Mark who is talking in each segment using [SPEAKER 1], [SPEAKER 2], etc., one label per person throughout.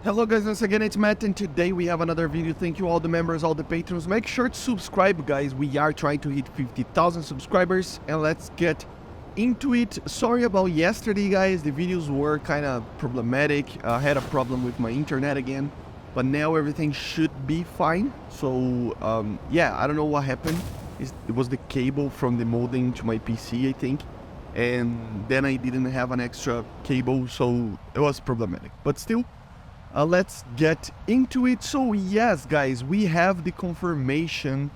[SPEAKER 1] Hello guys, once again it's Matt, and today we have another video. Thank you all the members, all the patrons. Make sure to subscribe guys, we are trying to hit 50,000 subscribers and let's get into it. Sorry about yesterday guys, the videos were kind of problematic. I had a problem with my internet again, but now everything should be fine. So yeah, I don't know what happened. It was the cable from the modem to my PC, I think, and then I didn't have an extra cable, so it was problematic, but still. Let's get into it. So yes guys, we have the confirmation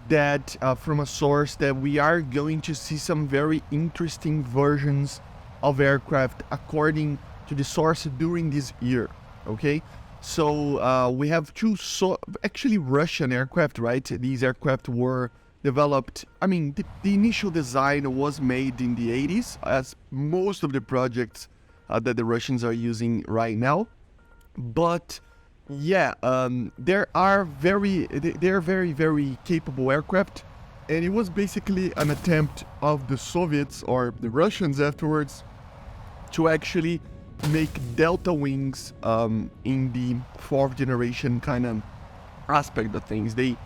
[SPEAKER 1] that from a source that we are going to see some very interesting versions of aircraft according to the source during this year. Okay, so we have two actually Russian aircraft, right? These aircraft were developed, I mean the initial design was made in the 80s, as most of the projects that the Russians are using right now. But yeah, they're very capable aircraft, and it was basically an attempt of the Soviets or the Russians afterwards to actually make delta wings in the fourth generation kind of aspect of things. They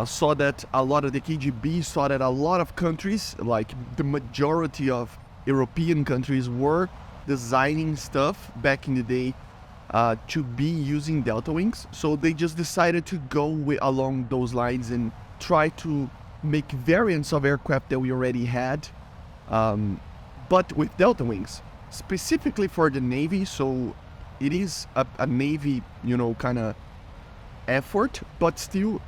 [SPEAKER 1] saw that a lot of the KGB saw that a lot of countries, like the majority of European countries, were designing stuff back in the day to be using delta wings, so they just decided to go along those lines and try to make variants of aircraft that we already had, but with delta wings, specifically for the Navy. So it is a Navy, you know, kind of effort, but still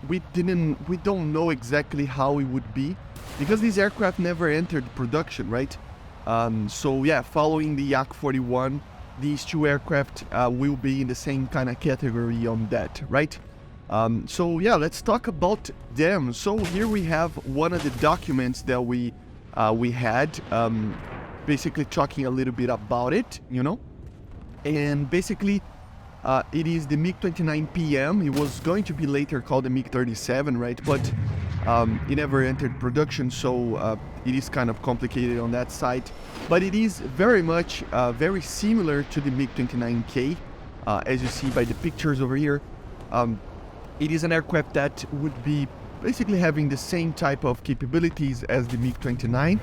[SPEAKER 1] we don't know exactly how it would be because these aircraft never entered production, right? So yeah, following the Yak-41, these two aircraft will be in the same kind of category on that, right? So yeah, let's talk about them. So here we have one of the documents that we had, basically talking a little bit about it, you know, and basically it is the MiG-29PM. It was going to be later called the MiG-37, right? But it never entered production, so it is kind of complicated on that side. But it is very much very similar to the MiG-29K, as you see by the pictures over here. It is an aircraft that would be basically having the same type of capabilities as the MiG-29,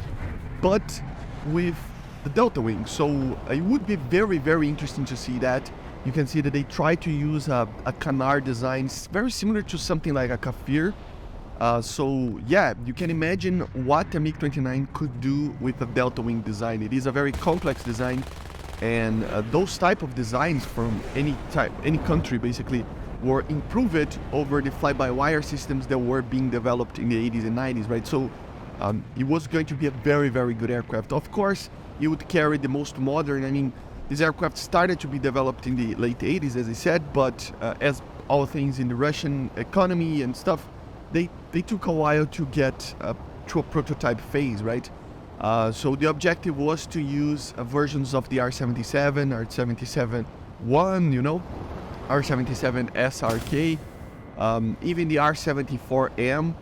[SPEAKER 1] but with the delta wing. So it would be very interesting to see that. You can see that they try to use a canal design very similar to something like a Kafir. So yeah, you can imagine what a MiG-29 could do with a delta wing design. It is a very complex design, and those type of designs from any country basically were improved over the fly-by-wire systems that were being developed in the 80s and 90s, right? So it was going to be a very good aircraft. Of course, it would carry the most modern, I mean, this aircraft started to be developed in the late 80s, as I said, but as all things in the Russian economy and stuff, they took a while to get to a prototype phase, right? So the objective was to use versions of the R-77, R-77-1, you know, R-77 SRK, even the R-74M.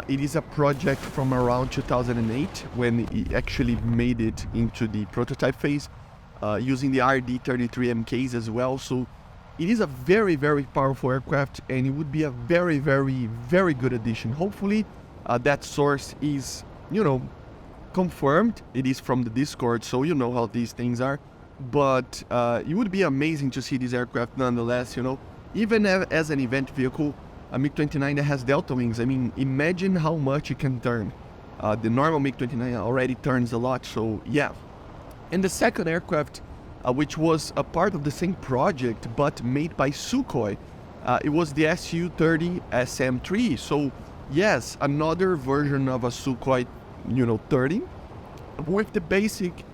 [SPEAKER 1] It is a project from around 2008 when it actually made it into the prototype phase, using the RD-33MKs as well. So it is a very powerful aircraft, and it would be a very good addition. Hopefully that source is, you know, confirmed. It is from the Discord, so you know how these things are. But it would be amazing to see this aircraft nonetheless, you know, even as an event vehicle. A MiG-29 that has delta wings, I mean, imagine how much it can turn. The normal MiG-29 already turns a lot, so yeah. And the second aircraft, which was a part of the same project but made by Sukhoi, it was the Su-30SM3. So yes, another version of a Sukhoi, you know, 30, with the basic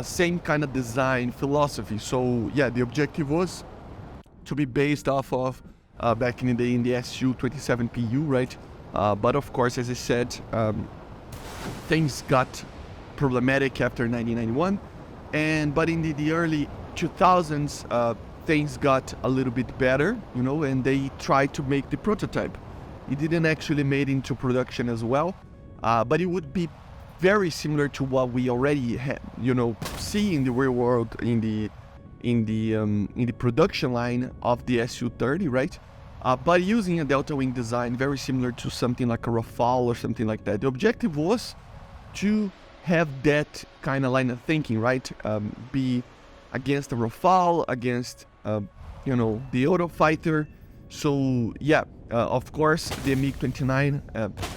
[SPEAKER 1] same kind of design philosophy. So yeah, the objective was to be based off of back in the day in the Su-30SM3, right? But of course, as I said, things got problematic after 1991, but in the early 2000s, things got a little bit better, you know, and they tried to make the prototype. It didn't actually made into production as well, but it would be very similar to what we already had, you know, see in the real world in the in the production line of the Su-30, right? But using a delta wing design very similar to something like a Rafale or something like that. The objective was to have that kind of line of thinking, right? Be against the Rafale, against you know, the Eurofighter. So yeah, of course the MiG-29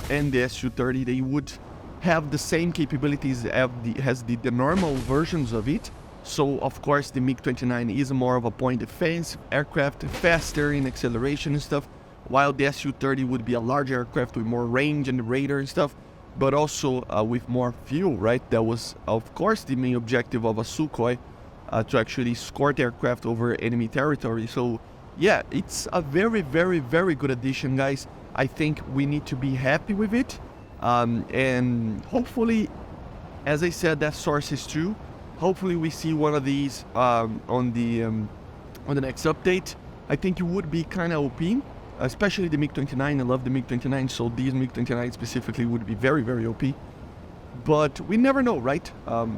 [SPEAKER 1] and the Su-30, they would have the same capabilities as the normal versions of it. So of course the MiG-29 is more of a point defense aircraft, faster in acceleration and stuff, while the Su-30 would be a larger aircraft with more range and radar and stuff, but also with more fuel, right? That was of course the main objective of a Sukhoi, to actually escort aircraft over enemy territory. So yeah, it's a very, very, very good addition, guys. I think we need to be happy with it. And hopefully, as I said, that source is true. Hopefully we see one of these on the next update. I think it would be kind of OP, especially the MiG-29. I love the MiG-29, so these MiG-29 specifically would be very, very OP. But we never know, right?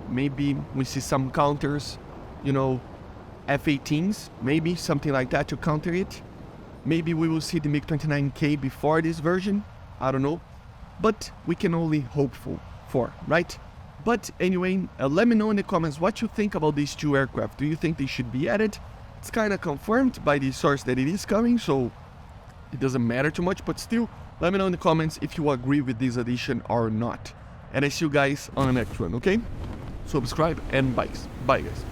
[SPEAKER 1] Maybe we see some counters, you know, F-18s, maybe something like that to counter it. Maybe we will see the MiG-29K before this version. I don't know. But we can only hope for, right? But anyway, let me know in the comments what you think about these two aircraft. Do you think they should be added? It's kind of confirmed by the source that it is coming, so it doesn't matter too much, but still, let me know in the comments if you agree with this addition or not. And I see you guys on the next one, okay? Subscribe and bye guys.